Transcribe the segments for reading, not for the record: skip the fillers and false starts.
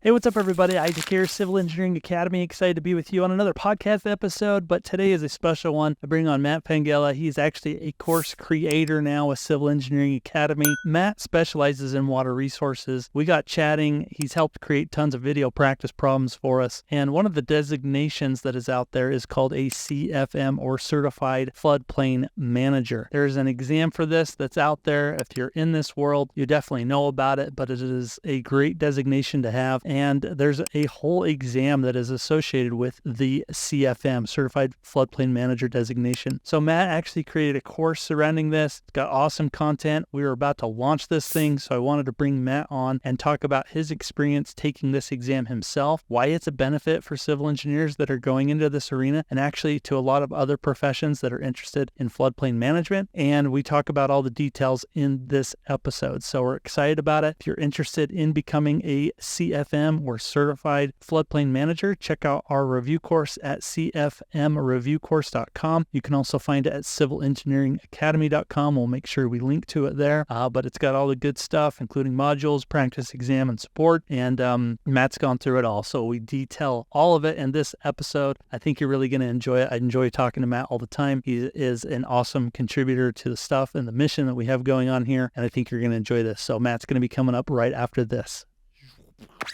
Hey, what's up, everybody? Isaac here, Civil Engineering Academy. Excited to be with you on another podcast episode, but today is a special one. I bring on Matt Fanghella. He's actually a course creator now with Civil Engineering Academy. Matt specializes in water resources. We got chatting. He's helped create tons of video practice problems for us, and one of the designations that is out there is called a CFM, or Certified Floodplain Manager. There's an exam for this that's out there. If you're in this world, you definitely know about it, but it is a great designation to have. And there's a whole exam that is associated with the CFM, Certified Floodplain Manager designation. So Matt actually created a course surrounding this. It's got awesome content. We were about to launch this thing, so I wanted to bring Matt on and talk about his experience taking this exam himself, why it's a benefit for civil engineers that are going into this arena, and actually to a lot of other professions that are interested in floodplain management. And we talk about all the details in this episode. So we're excited about it. If you're interested in becoming a CFM or Certified Floodplain Manager, check out our review course at cfmreviewcourse.com. You can also find it at civilengineeringacademy.com. We'll make sure we link to it there, but it's got all the good stuff, including modules, practice, exam, and support, and Matt's gone through it all, so we detail all of it in this episode. I think you're really going to enjoy it. I enjoy talking to Matt all the time. He is an awesome contributor to the stuff and the mission that we have going on here, and I think you're going to enjoy this. So Matt's going to be coming up right after this.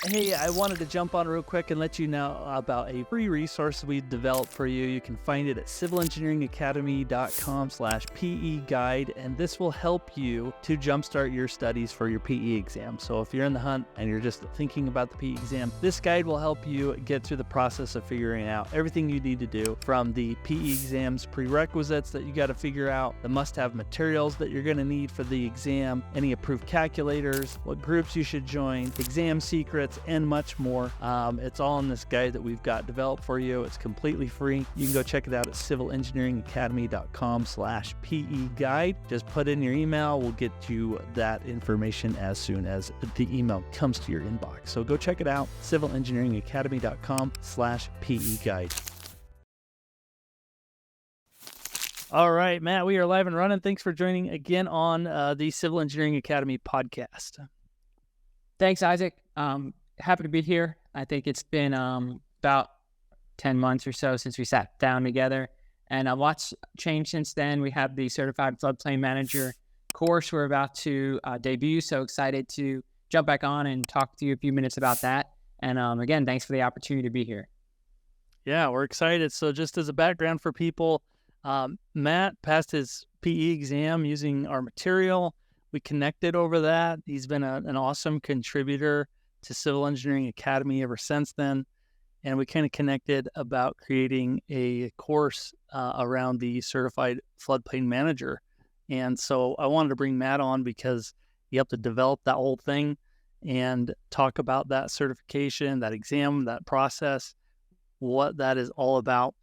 Hey, I wanted to jump on real quick and let you know about a free resource we developed for you. You can find it at civilengineeringacademy.com/PE guide, and this will help you to jumpstart your studies for your PE exam. So if you're in the hunt and you're just thinking about the PE exam, this guide will help you get through the process of figuring out everything you need to do, from the PE exam's prerequisites that you got to figure out, the must-have materials that you're going to need for the exam, any approved calculators, what groups you should join, exam secrets, and much more. It's all in this guide that we've got developed for you. It's completely free. You can go check it out at civilengineeringacademy.com/PE guide. Just put in your email. We'll get you that information as soon as the email comes to your inbox. So go check it out, civilengineeringacademy.com/PE guide. All right, Matt, we are live and running. Thanks for joining again on the Civil Engineering Academy podcast. Thanks, Isaac. Happy to be here. I think it's been about 10 months or so since we sat down together, and a lot's changed since then. We have the Certified Floodplain Manager course we're about to debut, so excited to jump back on and talk to you a few minutes about that. And again, thanks for the opportunity to be here. Yeah, we're excited. So just as a background for people, Matt passed his PE exam using our material. We connected over that. He's been an awesome contributor to Civil Engineering Academy ever since then. And we kind of connected about creating a course around the Certified Floodplain Manager. And so I wanted to bring Matt on because he helped to develop that whole thing and talk about that certification, that exam, that process, what that is all about.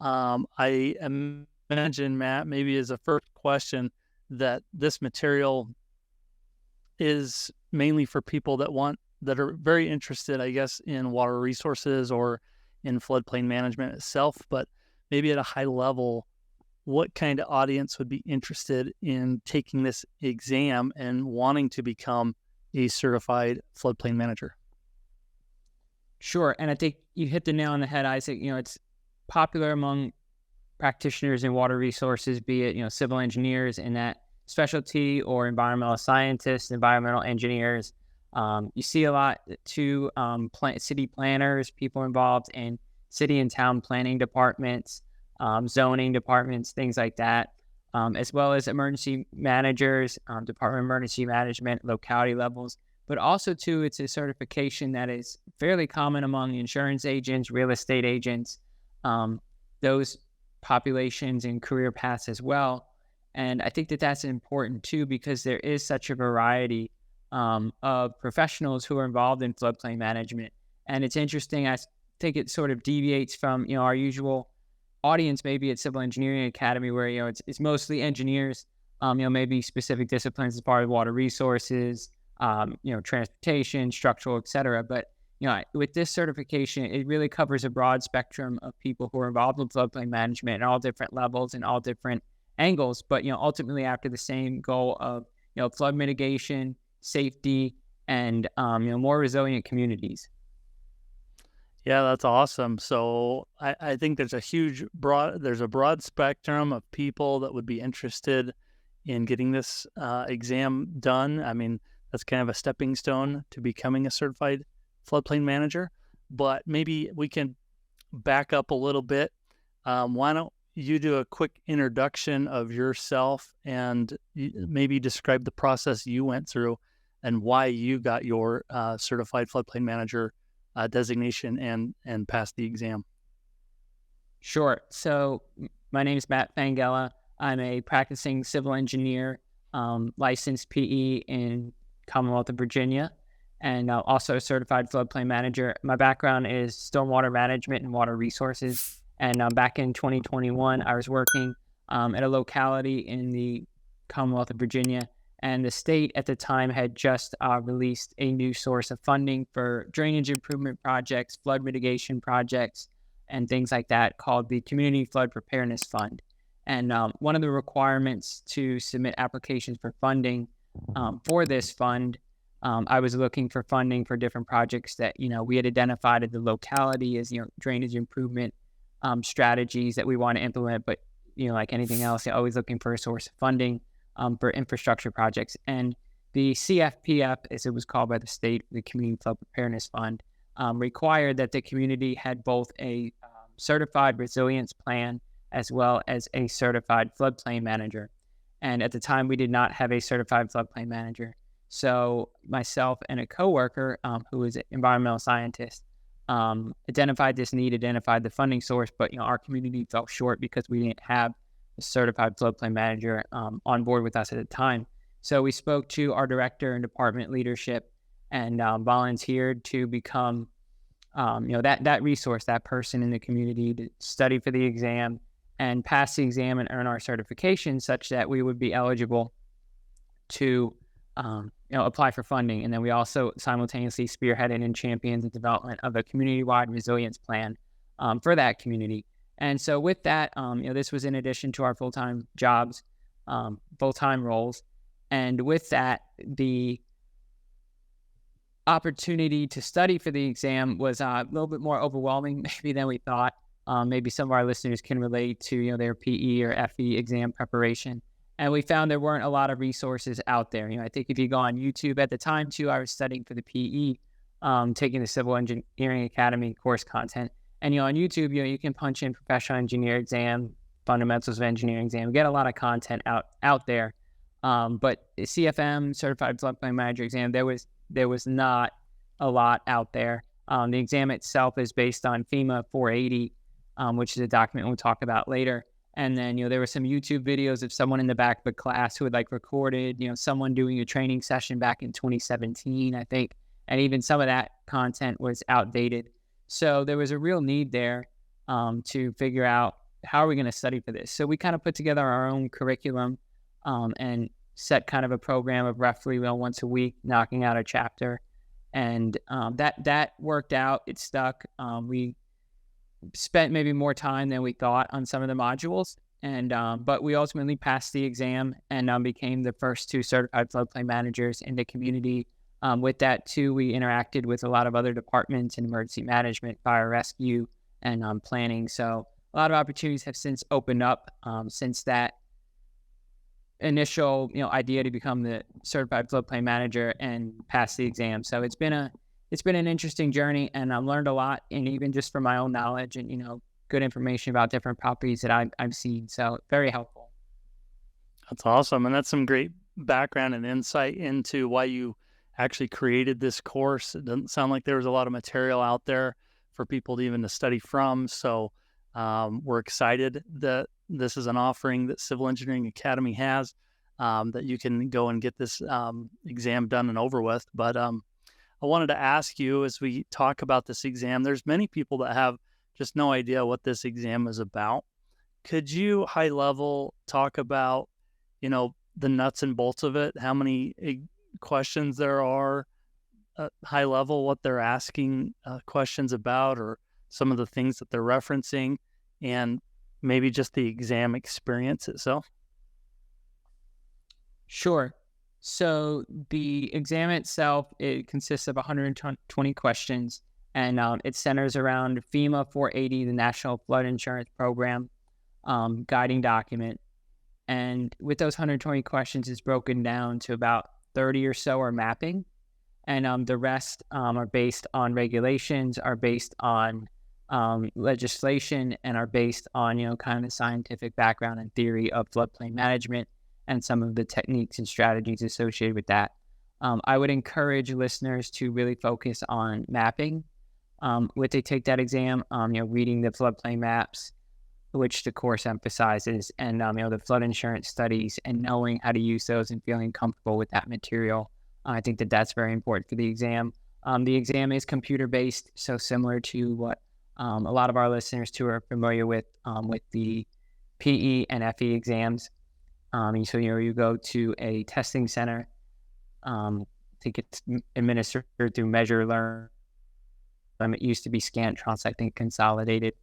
I imagine, Matt, maybe as a first question, that this material is mainly for people that are very interested, I guess, in water resources or in floodplain management itself, but maybe at a high level, what kind of audience would be interested in taking this exam and wanting to become a certified floodplain manager? Sure. And I think you hit the nail on the head, Isaac. It's popular among practitioners in water resources, be it, civil engineers in that specialty or environmental scientists, environmental engineers. You see a lot too, city planners, people involved in city and town planning departments, zoning departments, things like that, as well as emergency managers, Department of Emergency Management, locality levels. But also too, it's a certification that is fairly common among insurance agents, real estate agents, those populations and career paths as well. And I think that that's important too, because there is such a variety of professionals who are involved in floodplain management. And it's interesting, I think it sort of deviates from, our usual audience, maybe at Civil Engineering Academy, where, it's mostly engineers, maybe specific disciplines as part of water resources, transportation, structural, et cetera. But with this certification, it really covers a broad spectrum of people who are involved in floodplain management at all different levels and all different angles, but ultimately after the same goal of flood mitigation, safety, and more resilient communities. Yeah, that's awesome. So I think there's a broad spectrum of people that would be interested in getting this exam done. I mean, that's kind of a stepping stone to becoming a certified floodplain manager. But maybe we can back up a little bit. Why don't you do a quick introduction of yourself and maybe describe the process you went through and why you got your certified floodplain manager designation and pass the exam. Sure. So my name is Matt Fanghella. I'm a practicing civil engineer, licensed PE in Commonwealth of Virginia, and also a certified floodplain manager. My background is stormwater management and water resources. And back in 2021, I was working at a locality in the Commonwealth of Virginia, and the state at the time had just released a new source of funding for drainage improvement projects, flood mitigation projects, and things like that, called the Community Flood Preparedness Fund. And one of the requirements to submit applications for funding for this fund, I was looking for funding for different projects that we had identified at the locality as drainage improvement strategies that we want to implement. But like anything else, you're always looking for a source of funding for infrastructure projects. And the CFPF, as it was called by the state, the Community Flood Preparedness Fund, required that the community had both a certified resilience plan as well as a certified floodplain manager. And at the time, we did not have a certified floodplain manager. So myself and a coworker, who is an environmental scientist, identified this need, identified the funding source, but our community fell short because we didn't have a certified floodplain manager on board with us at the time. So we spoke to our director and department leadership and volunteered to become that resource, that person in the community to study for the exam and pass the exam and earn our certification, such that we would be eligible to apply for funding. And then we also simultaneously spearheaded and championed the development of a community-wide resilience plan for that community. And so with that, this was in addition to our full-time jobs, full-time roles. And with that, the opportunity to study for the exam was a little bit more overwhelming maybe than we thought. Maybe some of our listeners can relate to their PE or FE exam preparation. And we found there weren't a lot of resources out there. I think if you go on YouTube at the time too, I was studying for the PE, taking the Civil Engineering Academy course content. And on YouTube, you can punch in professional engineer exam, fundamentals of engineering exam, get a lot of content out there. But the CFM, Certified Floodplain Manager exam, there was not a lot out there. The exam itself is based on FEMA 480, which is a document we'll talk about later. And then, there were some YouTube videos of someone in the back of the class who had recorded, someone doing a training session back in 2017, I think. And even some of that content was outdated. So there was a real need there to figure out how are we going to study for this. So we kind of put together our own curriculum and set kind of a program of roughly once a week, knocking out a chapter. And that worked out. It stuck. We spent maybe more time than we thought on some of the modules. And but we ultimately passed the exam and became the first two certified floodplain managers in the community. With that, too, we interacted with a lot of other departments in emergency management, fire rescue, and planning. So a lot of opportunities have since opened up since that initial idea to become the certified floodplain manager and pass the exam. So it's been an interesting journey, and I've learned a lot, and even just from my own knowledge and good information about different properties that I've seen. So very helpful. That's awesome, and that's some great background and insight into why you actually created this course. It doesn't sound like there was a lot of material out there for people to even study from. So we're excited that this is an offering that Civil Engineering Academy has, that you can go and get this exam done and over with. But I wanted to ask you, as we talk about this exam, there's many people that have just no idea what this exam is about. Could you high level talk about, the nuts and bolts of it, how many questions there are, high level, what they're asking questions about, or some of the things that they're referencing, and maybe just the exam experience itself? Sure. So the exam itself, it consists of 120 questions, and it centers around FEMA 480, the National Flood Insurance Program guiding document. And with those 120 questions, it's broken down to about 30 or so are mapping, and the rest are based on regulations, are based on legislation, and are based on, kind of the scientific background and theory of floodplain management and some of the techniques and strategies associated with that. I would encourage listeners to really focus on mapping. When they take that exam, reading the floodplain maps, which the course emphasizes, and the flood insurance studies, and knowing how to use those and feeling comfortable with that material. I think that that's very important for the exam. The exam is computer-based, so similar to what a lot of our listeners too are familiar with the PE and FE exams. So you go to a testing center. I think it's administered through Measure Learn. It used to be Scantrons, I think, consolidated.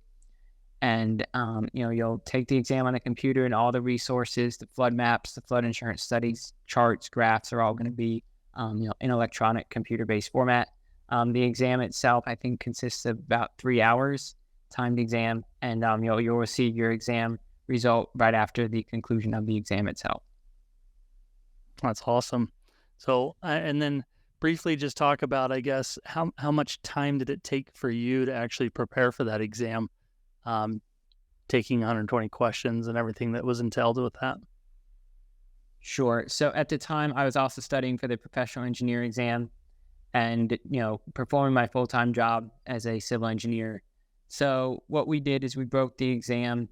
And you'll take the exam on a computer, and all the resources, the flood maps, the flood insurance studies, charts, graphs are all going to be in electronic computer-based format. The exam itself, I think, consists of about 3 hours timed exam, and you'll receive your exam result right after the conclusion of the exam itself. That's awesome. So, and then briefly just talk about, I guess, how much time did it take for you to actually prepare for that exam, taking 120 questions and everything that was entailed with that? Sure. So at the time, I was also studying for the professional engineer exam and, performing my full-time job as a civil engineer. So what we did is we broke the exam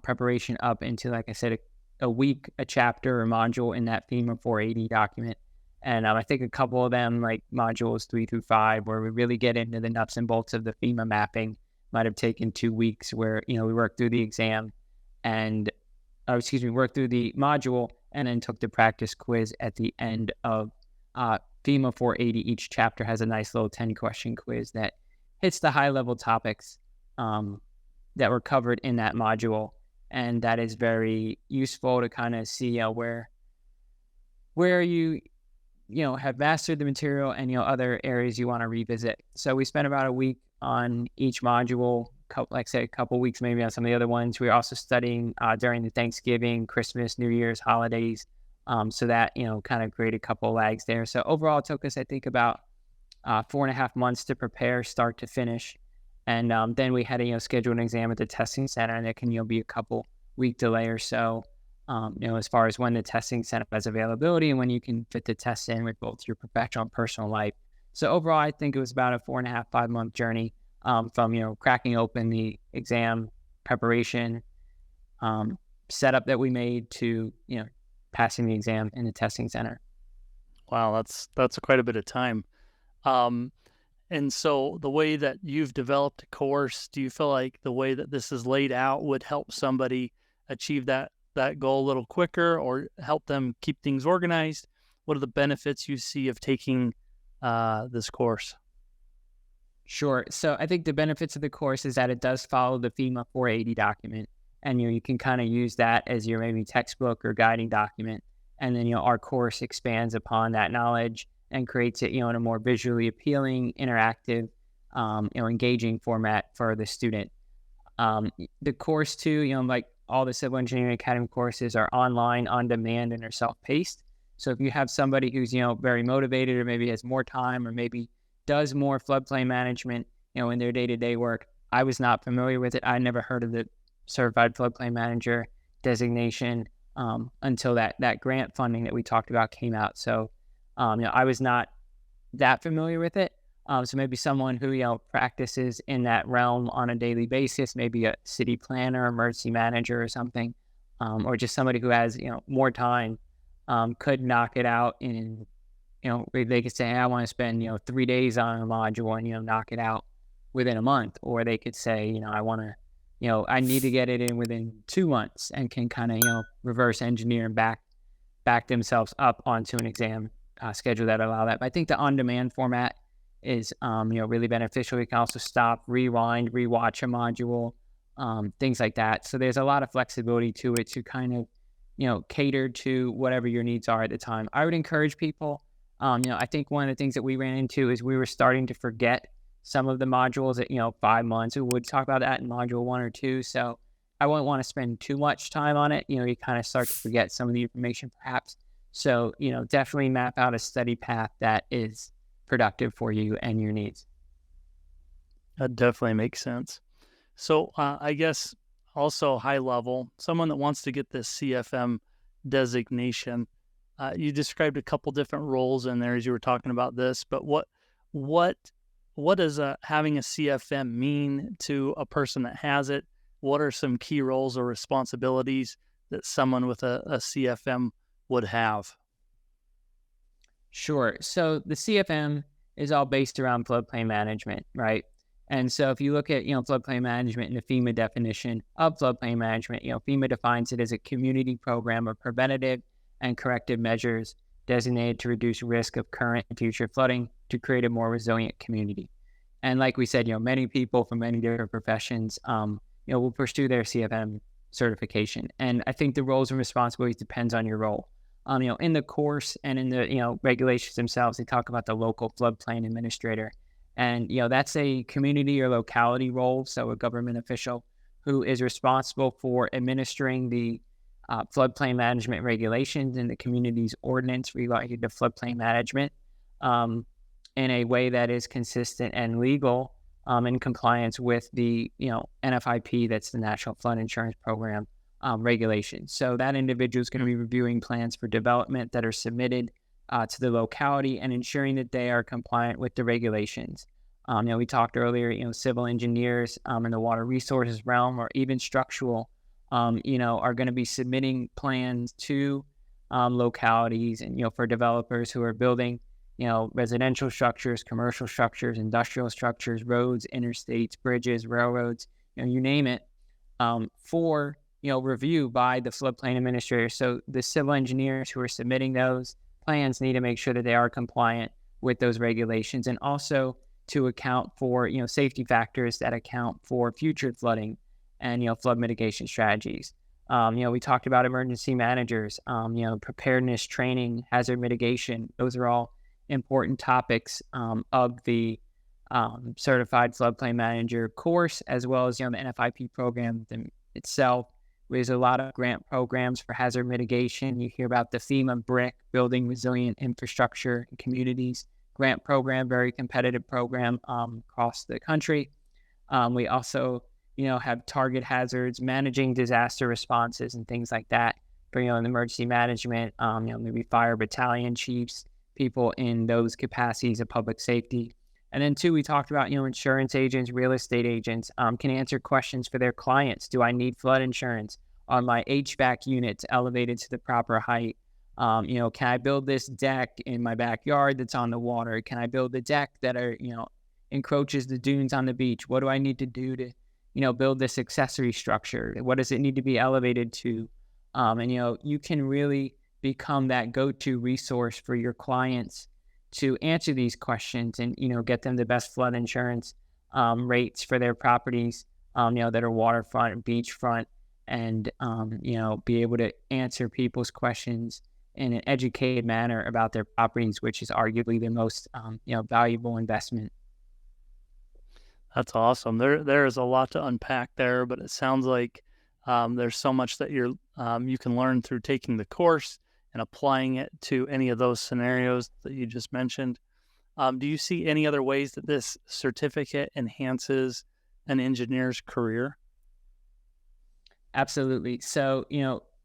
preparation up into, like I said, a week, a chapter or module in that FEMA 480 document. And I think a couple of them, like modules 3 through 5, where we really get into the nuts and bolts of the FEMA mapping, might have taken 2 weeks, where, we worked through the exam and, worked through the module and then took the practice quiz at the end of FEMA 480. Each chapter has a nice little 10-question quiz that hits the high-level topics that were covered in that module. And that is very useful to kind of see where you have mastered the material and other areas you want to revisit. So we spent about a week on each module, like I said, a couple weeks maybe on some of the other ones. We were also studying during the Thanksgiving, Christmas, New Year's holidays. So that, kind of created a couple of lags there. So overall, it took us, I think, about 4.5 months to prepare, start to finish. And then we had to, schedule an exam at the testing center, and it can, be a couple week delay or so, as far as when the testing center has availability and when you can fit the test in with both your professional and personal life. So overall, I think it was about a 4.5, 5-month journey from, cracking open the exam preparation setup that we made to, passing the exam in the testing center. Wow, that's quite a bit of time. And so the way that you've developed a course, do you feel like the way that this is laid out would help somebody achieve that goal a little quicker or help them keep things organized? What are the benefits you see of taking this course? Sure. So I think the benefits of the course is that it does follow the FEMA 480 document, and you can kind of use that as your maybe textbook or guiding document. And then our course expands upon that knowledge and creates it in a more visually appealing, interactive, engaging format for the student. The course too, like all the Civil Engineering Academy courses, are online, on demand, and are self-paced. So if you have somebody who's very motivated, or maybe has more time, or maybe does more floodplain management in their day-to-day work. I was not familiar with it. I never heard of the Certified Floodplain Manager designation until that grant funding that we talked about came out. So I was not that familiar with it. So maybe someone who practices in that realm on a daily basis, maybe a city planner, emergency manager, or something, or just somebody who has more time, could knock it out in they could say, hey, I want to spend 3 days on a module and knock it out within a month. Or they could say, I want to I need to get it in within 2 months, and can kind of reverse engineer and back themselves up onto an exam schedule that allow that. But I think the on-demand format is really beneficial. You can also stop, rewind, rewatch a module, things like that. So there's a lot of flexibility to it to kind of catered to whatever your needs are at the time. I would encourage people, I think one of the things that we ran into is we were starting to forget some of the modules at, 5 months. We would talk about that in module 1 or 2. So I wouldn't want to spend too much time on it. You kind of start to forget some of the information perhaps. So, definitely map out a study path that is productive for you and your needs. That definitely makes sense. So I guess also high level, someone that wants to get this CFM designation, you described a couple different roles in there as you were talking about this, but what does having a CFM mean to a person that has it? What are some key roles or responsibilities that someone with a CFM would have? Sure. So the CFM is all based around floodplain management, right? And so if you look at, floodplain management and the FEMA definition of floodplain management, FEMA defines it as a community program of preventative and corrective measures designated to reduce risk of current and future flooding to create a more resilient community. And like we said, many people from many different professions, will pursue their CFM certification. And I think the roles and responsibilities depends on your role. In the course and in the, regulations themselves, they talk about the local floodplain administrator. And, that's a community or locality role. So a government official who is responsible for administering the floodplain management regulations and the community's ordinance related to floodplain management in a way that is consistent and legal in compliance with the, NFIP, that's the National Flood Insurance Program regulations. So that individual is going to be reviewing plans for development that are submitted to the locality and ensuring that they are compliant with the regulations. We talked earlier, civil engineers in the water resources realm or even structural, are going to be submitting plans to localities and, for developers who are building, residential structures, commercial structures, industrial structures, roads, interstates, bridges, railroads, you name it, for, review by the floodplain administrator. So the civil engineers who are submitting those plans need to make sure that they are compliant with those regulations and also to account for, safety factors that account for future flooding and, flood mitigation strategies. We talked about emergency managers, preparedness, training, hazard mitigation. Those are all important topics of the Certified Floodplain Manager course, as well as, the NFIP program itself. There's a lot of grant programs for hazard mitigation. You hear about the FEMA BRIC, Building Resilient Infrastructure in Communities grant program, very competitive program across the country. We also, have target hazards, managing disaster responses and things like that for, in emergency management, maybe fire battalion chiefs, people in those capacities of public safety. And then two, we talked about, insurance agents, real estate agents can answer questions for their clients. Do I need flood insurance? Are my HVAC units elevated to the proper height? Can I build this deck in my backyard that's on the water? Can I build a deck that encroaches the dunes on the beach? What do I need to do to, build this accessory structure? What does it need to be elevated to? And you can really become that go-to resource for your clients to answer these questions and, get them the best flood insurance rates for their properties, that are waterfront and beachfront, and, be able to answer people's questions in an educated manner about their properties, which is arguably the most, valuable investment. That's awesome. There is a lot to unpack there, but it sounds like there's so much that you can learn through taking the course and applying it to any of those scenarios that you just mentioned. Do you see any other ways that this certificate enhances an engineer's career? Absolutely. So,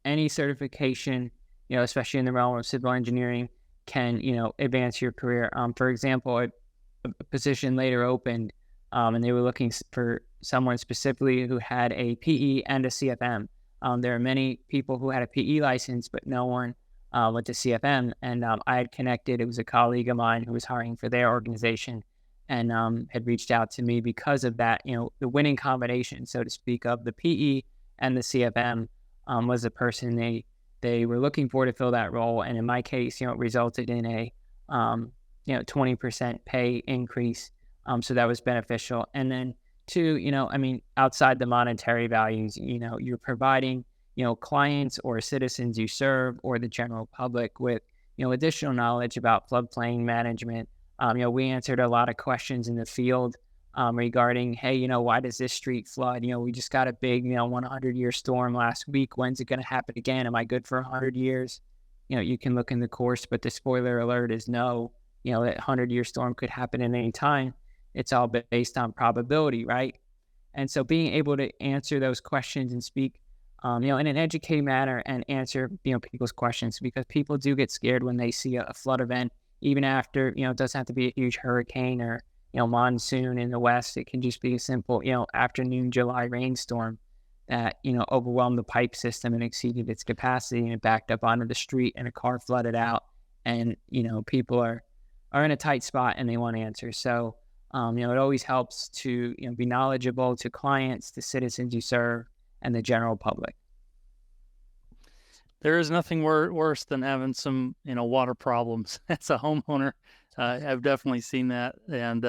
any certification, especially in the realm of civil engineering, can, advance your career. For example, a position later opened, and they were looking for someone specifically who had a PE and a CFM. There are many people who had a PE license, but no one with the CFM. And I had connected. It was a colleague of mine who was hiring for their organization and had reached out to me because of that, the winning combination, so to speak, of the PE and the CFM was the person they were looking for to fill that role. And in my case, it resulted in a 20% pay increase. So that was beneficial. And then two, outside the monetary values, you're providing, clients or citizens you serve or the general public with, additional knowledge about floodplain management. We answered a lot of questions in the field regarding, hey, why does this street flood? We just got a big, 100-year storm last week. When's it going to happen again? Am I good for 100 years? You can look in the course, but the spoiler alert is no. That 100-year storm could happen at any time. It's all based on probability, right? And so being able to answer those questions and speak, in an educated manner and answer, people's questions, because people do get scared when they see a flood event, even after, it doesn't have to be a huge hurricane or, monsoon in the West. It can just be a simple, afternoon July rainstorm that, overwhelmed the pipe system and exceeded its capacity and it backed up onto the street and a car flooded out. And, people are in a tight spot and they want answers. So, it always helps to, be knowledgeable to clients, to citizens you serve, and the general public. There is nothing worse than having some, water problems. As a homeowner, I've definitely seen that, and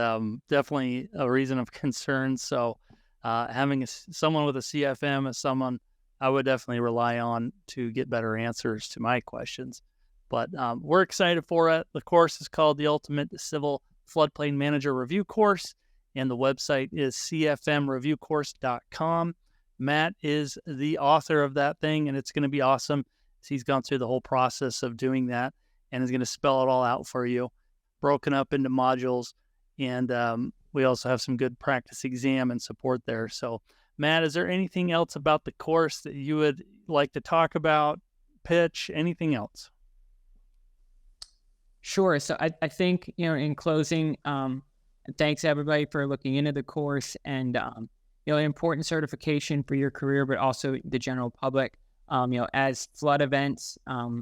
definitely a reason of concern. So having someone with a CFM is someone I would definitely rely on to get better answers to my questions. But we're excited for it. The course is called the Ultimate Civil Floodplain Manager Review Course, and the website is cfmreviewcourse.com. Matt is the author of that thing, and it's going to be awesome. He's gone through the whole process of doing that and is going to spell it all out for you, broken up into modules. And we also have some good practice exam and support there. So, Matt, is there anything else about the course that you would like to talk about, pitch, anything else? Sure. So I think, in closing, thanks everybody for looking into the course and, an important certification for your career, but also the general public. As flood events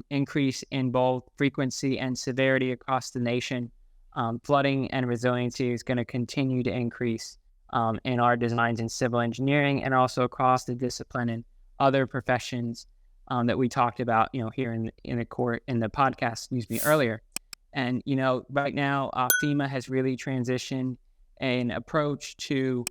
increase in both frequency and severity across the nation, flooding and resiliency is going to continue to increase in our designs in civil engineering and also across the discipline and other professions that we talked about, here in the podcast, earlier. And, right now, FEMA has really transitioned an approach to,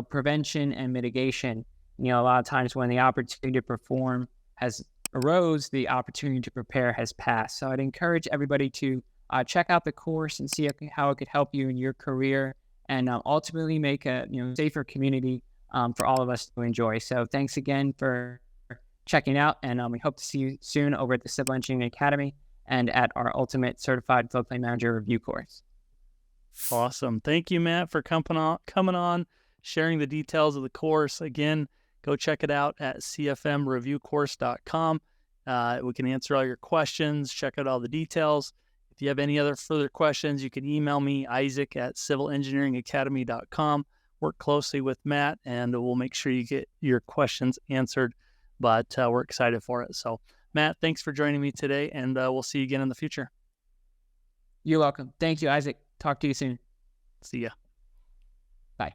prevention and mitigation. A lot of times when the opportunity to perform has arose, the opportunity to prepare has passed. So I'd encourage everybody to check out the course and see how it could help you in your career and ultimately make a safer community for all of us to enjoy. So thanks again for checking out, and we hope to see you soon over at the Civil Engineering Academy and at our Ultimate Certified Floodplain Manager Review course. Awesome. Thank you, Matt, for coming on, sharing the details of the course. Again, go check it out at cfmreviewcourse.com. We can answer all your questions, check out all the details. If you have any other further questions, you can email me, Isaac, at civilengineeringacademy.com. Work closely with Matt, and we'll make sure you get your questions answered. But we're excited for it. So, Matt, thanks for joining me today, and we'll see you again in the future. You're welcome. Thank you, Isaac. Talk to you soon. See ya. Bye.